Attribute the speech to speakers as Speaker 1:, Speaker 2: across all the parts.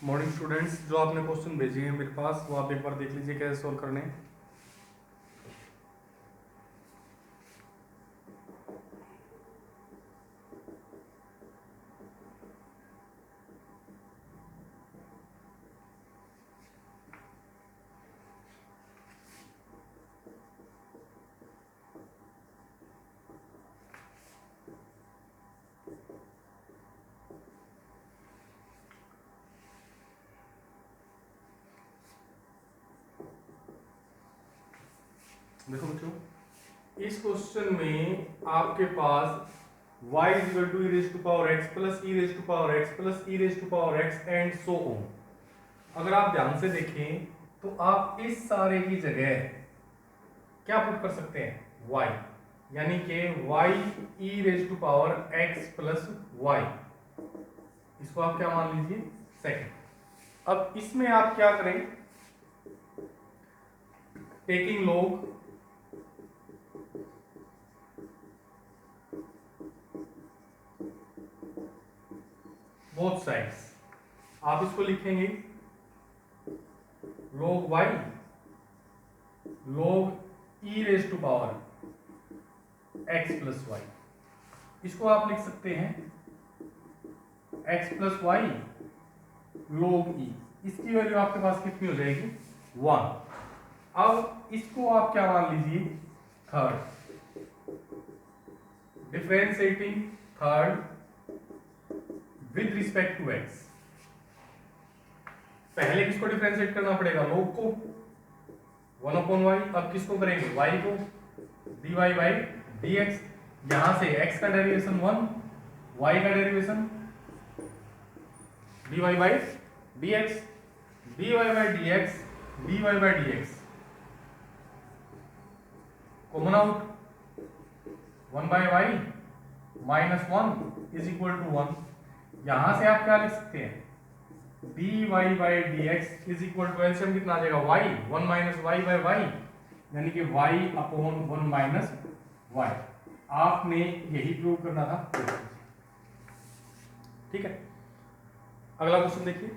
Speaker 1: Morning students, जो आपने question भेजे हैं मेरे पास वो आप एक बार देख लीजिए कैसे सॉल्व करने हैं। देखो बच्चों, इस क्वेश्चन में आपके पास y is equal to e raise to power x plus e raise to power x plus e raise to power x and so on. अगर आप ध्यान से देखें तो आप इस सारे की जगह क्या पुट कर सकते हैं, y, यानी कि y e raise to power x plus y, इसको आप क्या मान लीजिए, सेकंड। अब इसमें आप क्या करें, टेकिंग लॉग बोथ साइड्स, आप इसको लिखेंगे log y log e raise to power x plus y. इसको आप लिख सकते हैं x plus y log e। इसकी वैल्यू आपके पास कितनी हो जाएगी, 1। अब इसको आप क्या मान लीजिए, third, differentiating third with respect to x। पहले किसको डिफरेंशिएट करना पड़ेगा, log को 1/y। अब किसको करेंगे, y को dy बाई dx। यहां से x का डेरिवेशन 1, y का derivation dy by dx, dy by dx, dy by dx common out, 1/y minus 1 is equal to 1। यहां से आप क्या लिख सकते हैं, dy by dx is equal to LCM कितना आ जाएगा, y, 1 माइनस y बाई y, यानी कि y अपॉन 1 माइनस y। आपने यही प्रूव करना था, ठीक है। अगला क्वेश्चन देखिए,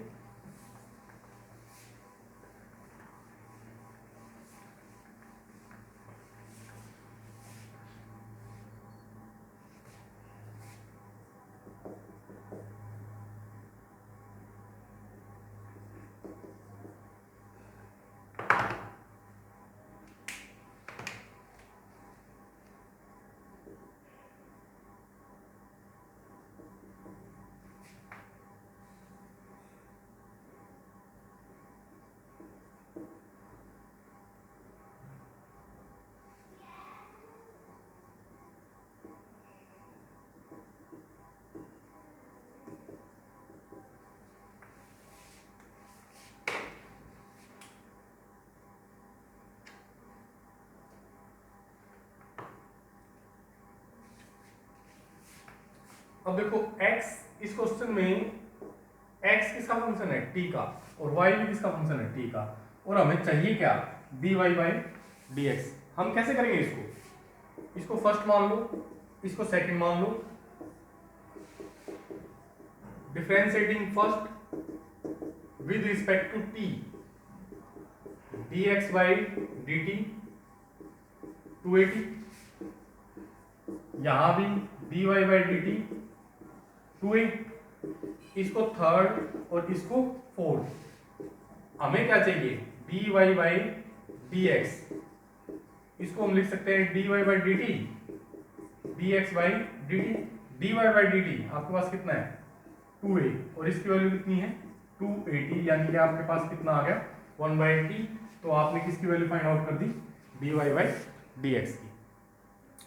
Speaker 1: अब देखो x, इस क्वेश्चन में x किसका फंक्शन है, t का, और y भी किसका फंक्शन है, t का, और हमें चाहिए क्या, dy बाई dx। हम कैसे करेंगे इसको फर्स्ट मान लो, इसको सेकंड मान लो, differentiating first with respect to t, dx by dt 280, यहां भी dy बाई dt 2a, इसको थर्ड और इसको फोर्थ। हमें क्या चाहिए, dy बाई dx, इसको हम लिख सकते हैं dy by dt, dx by dt, dy by dt आपके पास कितना है, 2a, और इसकी वैल्यू कितनी है, 280, यानी कि आपके पास कितना आ गया, 1/t। तो आपने किसकी वैल्यू फाइंड आउट कर दी, dy बाई dx की।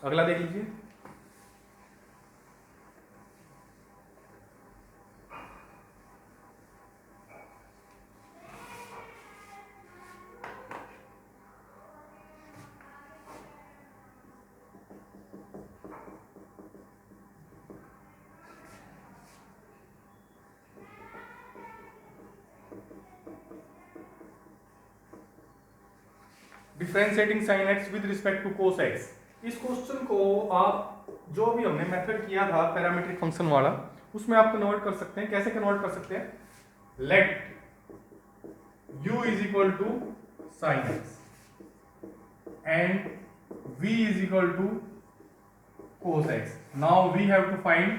Speaker 1: अगला देख लीजिए, differentiating sine x with respect to cos x। इस क्वेश्चन को आप जो भी हमने मेथड किया था पैरामीट्रिक फंक्शन वाला, उसमें आप कन्वर्ट कर सकते हैं। कैसे कन्वर्ट कर सकते हैं, let u is equal to sin x and v is equal to cos x. Now we have to find,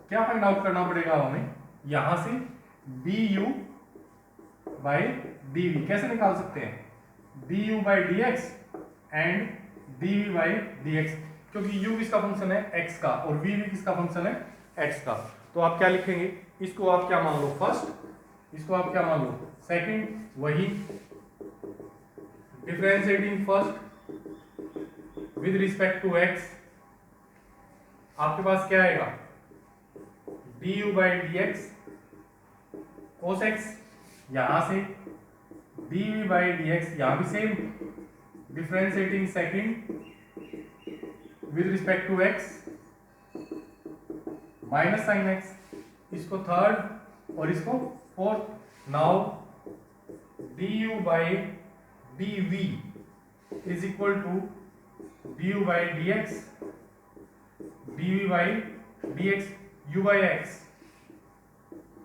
Speaker 1: क्या फाइंड आउट करना पड़ेगा हमें, यहां से du बाई dv कैसे निकाल सकते हैं, du by dx and dv by dx, क्योंकि u किसका फंक्शन है x का और v भी किसका फंक्शन है x का। तो आप क्या लिखेंगे, इसको आप क्या मान लो फर्स्ट, इसको आप क्या मान लो सेकंड, वही differentiating first with respect to x, आपके पास क्या आएगा du by dx cos x, यहां से dv बाई dx, यहां भी same differentiating second with respect to x minus sine x, इसको थर्ड और इसको fourth. Now du by dv is equal to du by dx dv by dx, u by x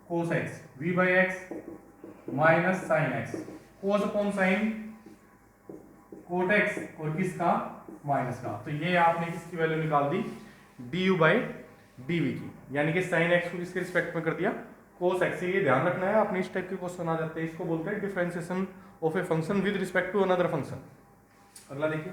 Speaker 1: cos x, v by x minus sine x, cos upon sine cot x और किसका minus का। तो ये आपने किसकी value निकाल दी du by dv की, यानी कि साइन x को किसके रिस्पेक्ट में कर दिया cos x। ये ध्यान रखना है, अपने इस टाइप के क्वेश्चन आ जाते हैं, इसको बोलते हैं differentiation of a function with respect to another function. अगला देखिए,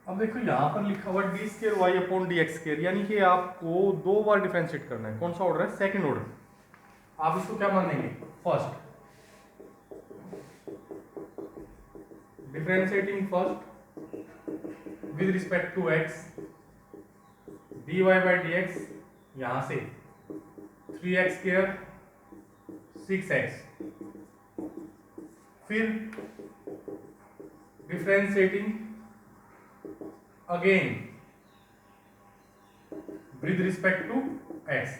Speaker 1: अब देखो यहाँ पर लिखा हुआ d square y upon d x square, यानी कि आपको दो बार डिफरेंशिएट करना है। कौन सा ऑर्डर है, सेकंड ऑर्डर। आप इसको क्या मानेंगे, first differentiating first with respect to x dy by dx, यहां से 3x स्केयर 6x, फिर differentiating again with respect to x।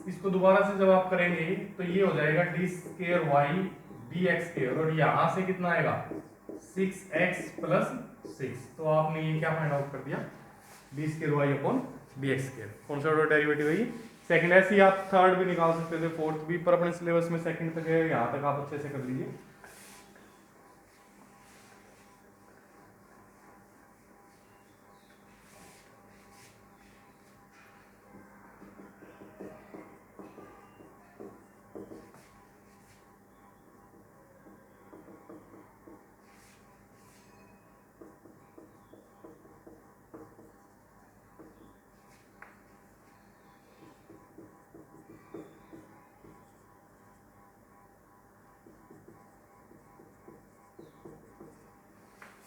Speaker 1: इसको दोबारा से जब आप करेंगे तो ये हो जाएगा d square y d x square, और यहां से कितना आएगा 6x प्लस 6। तो आपने ये क्या फाइंड आउट कर दिया, d square y upon d x square. कौन सा ऑर्डर डेरिवेटिव है ये, सेकंड। ऐसे ही आप थर्ड भी निकाल सकते थे, फोर्थ भी, पर अपने सिलेबस में सेकंड तक है, यहां तक आप अच्छे से कर लीजिए।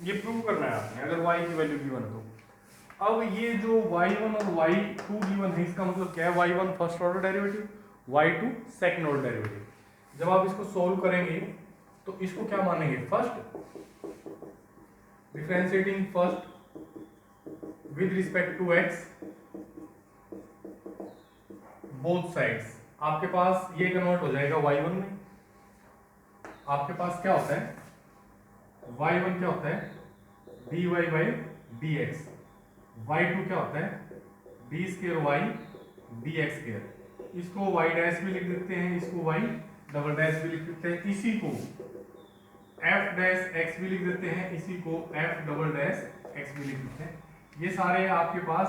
Speaker 1: ये प्रूव करना है आपने, अगर y की वैल्यू गिवन तो। अब ये जो y1 और y2 गिवन है, इसका मतलब क्या है, y1 first order derivative, y2 second order derivative. जब आप इसको सोल्व करेंगे तो इसको क्या मानेंगे, first differentiating first with respect to x both sides. आपके पास ये कन्वर्ट हो जाएगा y1 में, आपके पास क्या होता है y1 क्या होता है dy बाई dx, y2 क्या होता है d square y dx square. इसको y डैश भी लिख देते हैं, इसको y डबल डैश भी लिख देते हैं, इसी को f डैश x भी लिख देते हैं, इसी को f डबल डैश x भी लिख देते हैं। ये सारे आपके पास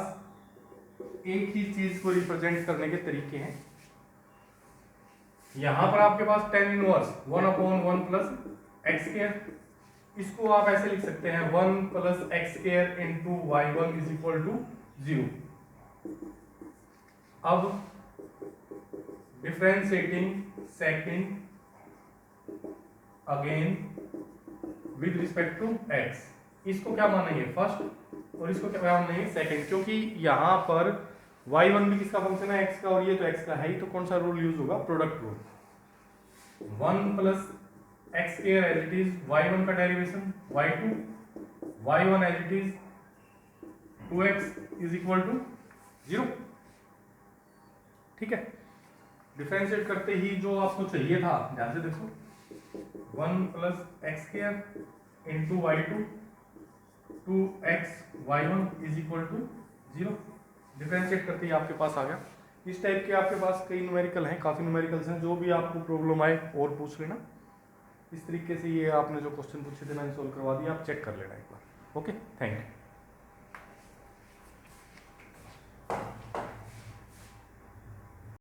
Speaker 1: एक ही चीज को रिप्रेजेंट करने के तरीके हैं। यहां पर आपके पास tan inverse 1/1 plus x square, इसको आप ऐसे लिख सकते हैं 1 plus x square into y1 is equal to 0। अब differentiating second again with respect to x, इसको क्या मानेंगे फर्स्ट और इसको क्या मानेंगे सेकंड, क्योंकि यहां पर y1 भी किसका फंक्शन है x का और ये तो x का है ही, तो कौन सा रूल यूज होगा, product rule. 1 plus x square as it is y1 का derivation y2 y1 as it is 2x is equal to 0। ठीक है, डिफरेंशिएट करते ही जो आपको चाहिए था, ध्यान से देखो, 1 plus x square into y2 2x y1 is equal to 0। Differentiate करते ही आपके पास आ गया। इस टाइप के आपके पास कई न्यूमेरिकल हैं, काफ़ी न्यूमेरिकल्स हैं, जो भी आपको प्रॉब्लम आए और पूछ लेना। इस तरीके से ये आपने जो क्वेश्चन पूछे थे मैंने सोल्व करवा दिया, आप चेक कर लेना एक बार। Okay, thank you.